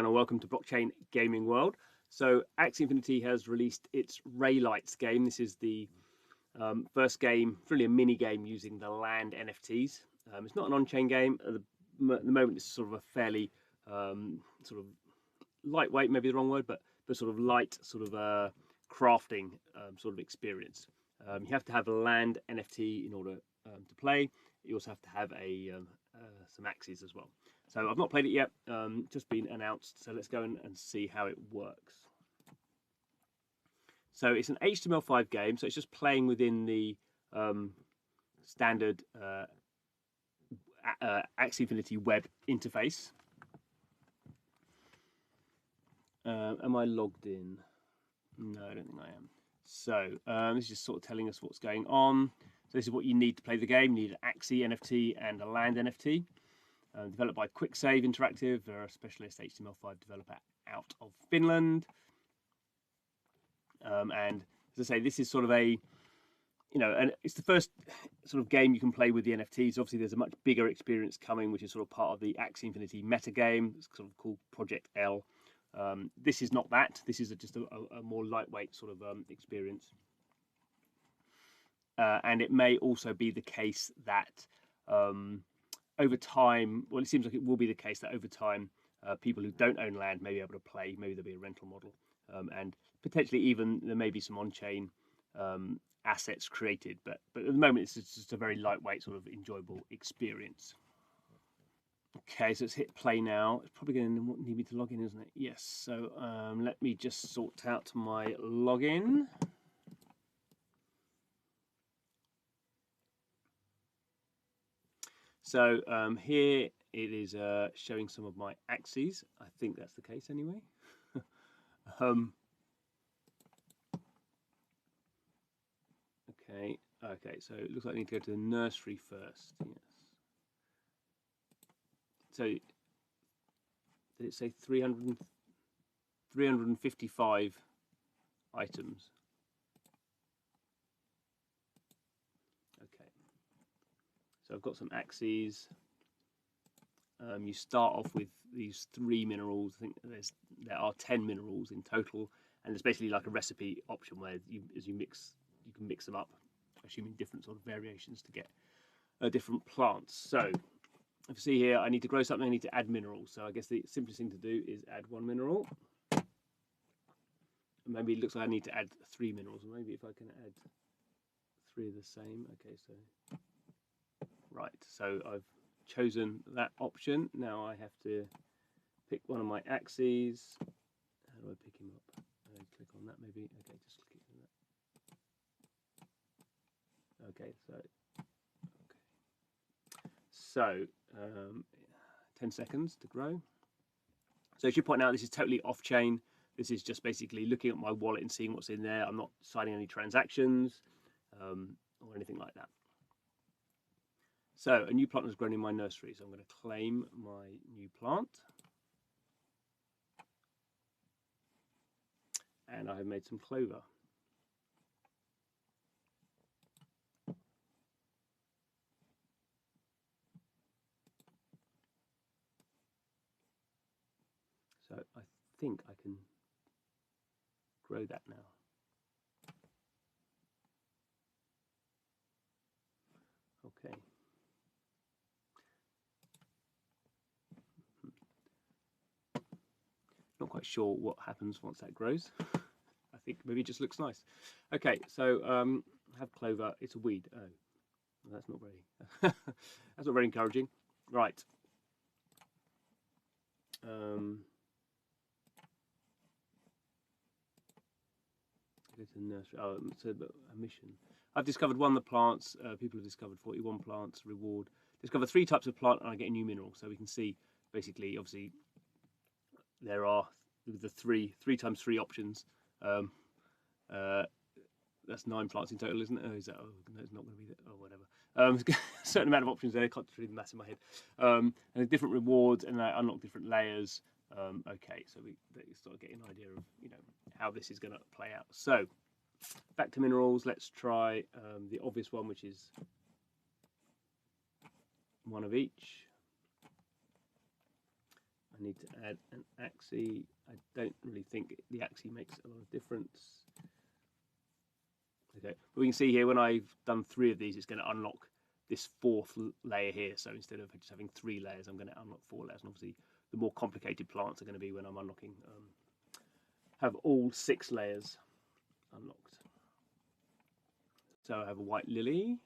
and welcome to Blockchain Gaming World. So Axie Infinity has released its Raylights game. This is the first game, really a mini game using the land NFTs. It's not an on-chain game. At the moment, it's sort of a fairly sort of lightweight, maybe the wrong word, but sort of light sort of crafting sort of experience. You have to have a land NFT in order to play. You also have to have some Axies as well. So I've not played it yet, just been announced. So let's go and see how it works. So it's an HTML5 game, so it's just playing within the standard Axie Infinity web interface. Am I logged in? No, I don't think I am. So this is just sort of telling us what's going on. So this is what you need to play the game. You need an Axie NFT and a land NFT. Developed by QuickSave Interactive. They're a specialist HTML5 developer out of Finland. And as I say, this is sort of and it's the first sort of game you can play with the NFTs. Obviously, there's a much bigger experience coming, which is sort of part of the Axie Infinity meta game. It's sort of called Project L. This is not that. This is just a more lightweight sort of experience. And it may also be the case that over time, well, it seems like it will be the case that over time, people who don't own land may be able to play. Maybe there'll be a rental model, and potentially even there may be some on-chain assets created. But at the moment, it's just a very lightweight, sort of enjoyable experience. Okay, so let's hit play now. It's probably going to need me to log in, isn't it? Yes. So let me just sort out my login. So here it is showing some of my Axies. I think that's the case anyway. Okay, so it looks like I need to go to the nursery first. Yes. So did it say 355 items? Okay. So I've got some Axies. You start off with these 3 minerals. I think there are 10 minerals in total, and there's basically like a recipe option where as you can mix them up, assuming different sort of variations to get different plants. So if you see here, I need to grow something. I need to add minerals. So I guess the simplest thing to do is add 1 mineral. Maybe it looks like I need to add 3 minerals. Maybe if I can add 3 of the same. Okay, so right. So I've chosen that option. Now I have to pick one of my Axies. How do I pick him up? Click on that maybe. Okay, just click on that. Okay, so 10 seconds to grow. So I should point out this is totally off-chain. This is just basically looking at my wallet and seeing what's in there. I'm not signing any transactions or anything like that. So a new plant has grown in my nursery, so I'm going to claim my new plant. And I have made some clover. So I think I can grow that now. Okay. Not quite sure what happens once that grows. I think maybe it just looks nice. Okay, so have clover. It's a weed. Oh, that's not very. That's not very encouraging. Right. Go to the nursery. Oh, it's a mission. I've discovered 1 of the plants. People have discovered 41 plants. Reward. Discover 3 types of plant, and I get a new mineral. So we can see, basically, obviously, there are the 3 times 3 options. That's 9 plants in total, isn't it? Oh, is that? Oh, no, it's not going to be that. Oh, whatever. A certain amount of options there. I can't read the math in my head. And there's different rewards, and they unlock different layers. Okay, so we start getting an idea of how this is going to play out. So back to minerals. Let's try the obvious one, which is 1 of each. I need to add an Axie. I don't really think the Axie makes a lot of difference. Okay, but we can see here when I've done 3 of these, it's going to unlock this 4th layer here. So instead of just having 3 layers, I'm going to unlock 4 layers. And obviously, the more complicated plants are going to be when I'm unlocking, have all 6 layers unlocked. So I have a white lily.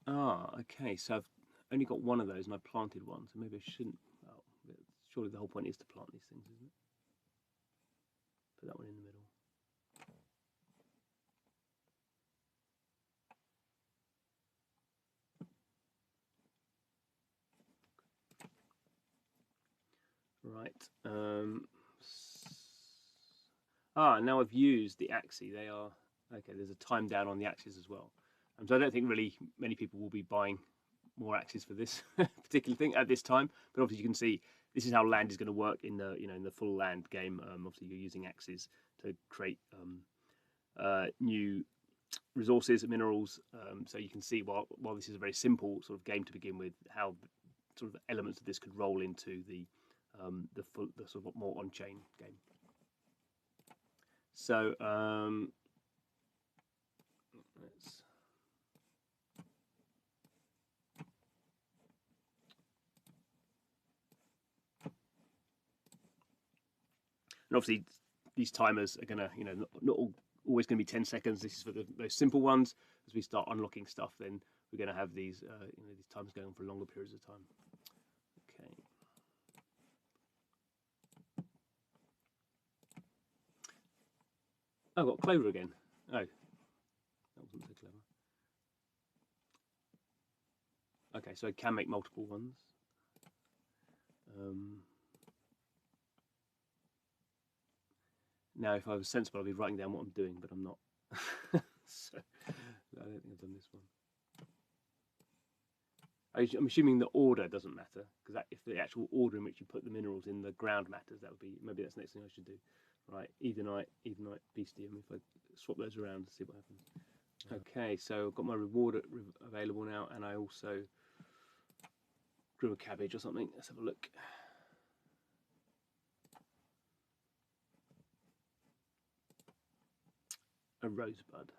Ah, okay, so I've only got 1 of those and I planted 1, so maybe I shouldn't. Well, surely the whole point is to plant these things, isn't it? Put that one in the middle. Right. Now I've used the Axie. They are okay. There's a time down on the Axies as well, so I don't think really many people will be buying more Axies for this particular thing at this time. But obviously, you can see this is how land is going to work in the in the full land game. Obviously, you're using Axies to create new resources and minerals. So you can see while this is a very simple sort of game to begin with, how sort of elements of this could roll into the sort of more on-chain game. So let's and obviously these timers are gonna, not always going to be 10 seconds. This is for the most simple ones. As we start unlocking stuff, then we're going to have these, these timers going on for longer periods of time. Okay. Oh, I've got clover again. Oh, that wasn't so clever. Okay, so I can make multiple ones. Now, if I was sensible, I'd be writing down what I'm doing, but I'm not. So I don't think I've done this one. I'm assuming the order doesn't matter, because if the actual order in which you put the minerals in the ground matters, that would be, maybe that's the next thing I should do. Right, Ethanite, Bestium, if I swap those around to see what happens. Okay, so I've got my reward available now, and I also grew a cabbage or something. Let's have a look. A rosebud.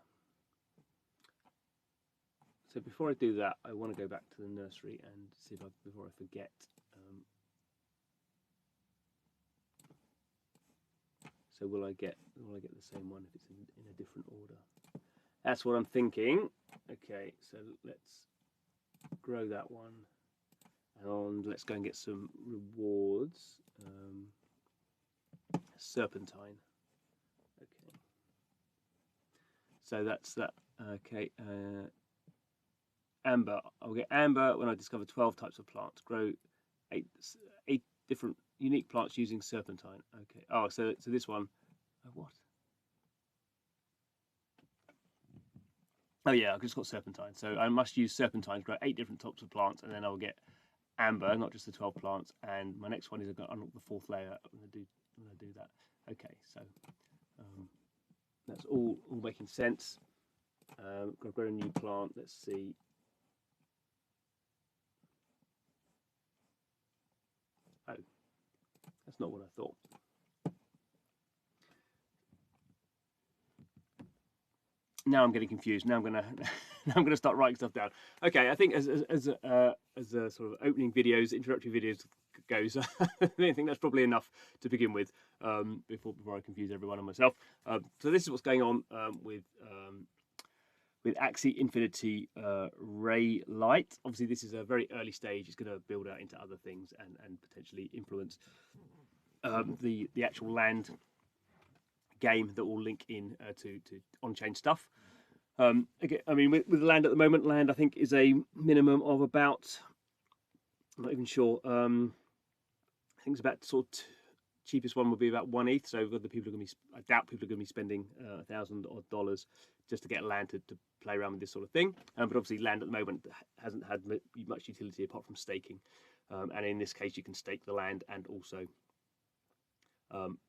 So before I do that, I want to go back to the nursery and see if before I forget. So will I get the same one if it's in a different order? That's what I'm thinking. Okay, so let's grow that one, and let's go and get some rewards. Serpentine. Okay. So that's that. Okay. Amber. I'll get amber when I discover 12 types of plants. Grow eight different unique plants using serpentine. Okay. Oh, so this one. Oh, what? Oh yeah, I've just got serpentine. So I must use serpentine to grow 8 different types of plants, and then I'll get amber, not just the 12 plants. And my next one is I'm going to unlock the 4th layer. I'm going to do that. Okay, so that's all making sense. Got to grow a new plant. Let's see. Oh, that's not what I thought. Now I'm getting confused. Now I'm gonna start writing stuff down. Okay, I think as a sort of opening videos, introductory videos goes, I think that's probably enough to begin with before I confuse everyone and myself. So this is what's going on with Axie Infinity Raylights. Obviously, this is a very early stage. It's going to build out into other things and potentially influence the actual land game that will link in to on-chain stuff. Again, I mean, with land at the moment, land I think is a minimum of about, I'm not even sure. I think it's about sort of cheapest one would be about 1 ETH. So the people are going to be, I doubt people are going to be spending $1,000 odd just to get land to play around with this sort of thing. But obviously, land at the moment hasn't had much utility apart from staking. And in this case, you can stake the land and also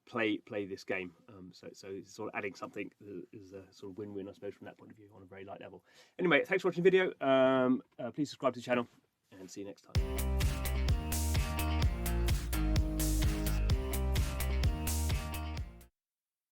play this game. So it's sort of adding something is a sort of win-win, I suppose, from that point of view on a very light level. Anyway, thanks for watching the video. Please subscribe to the channel and see you next time.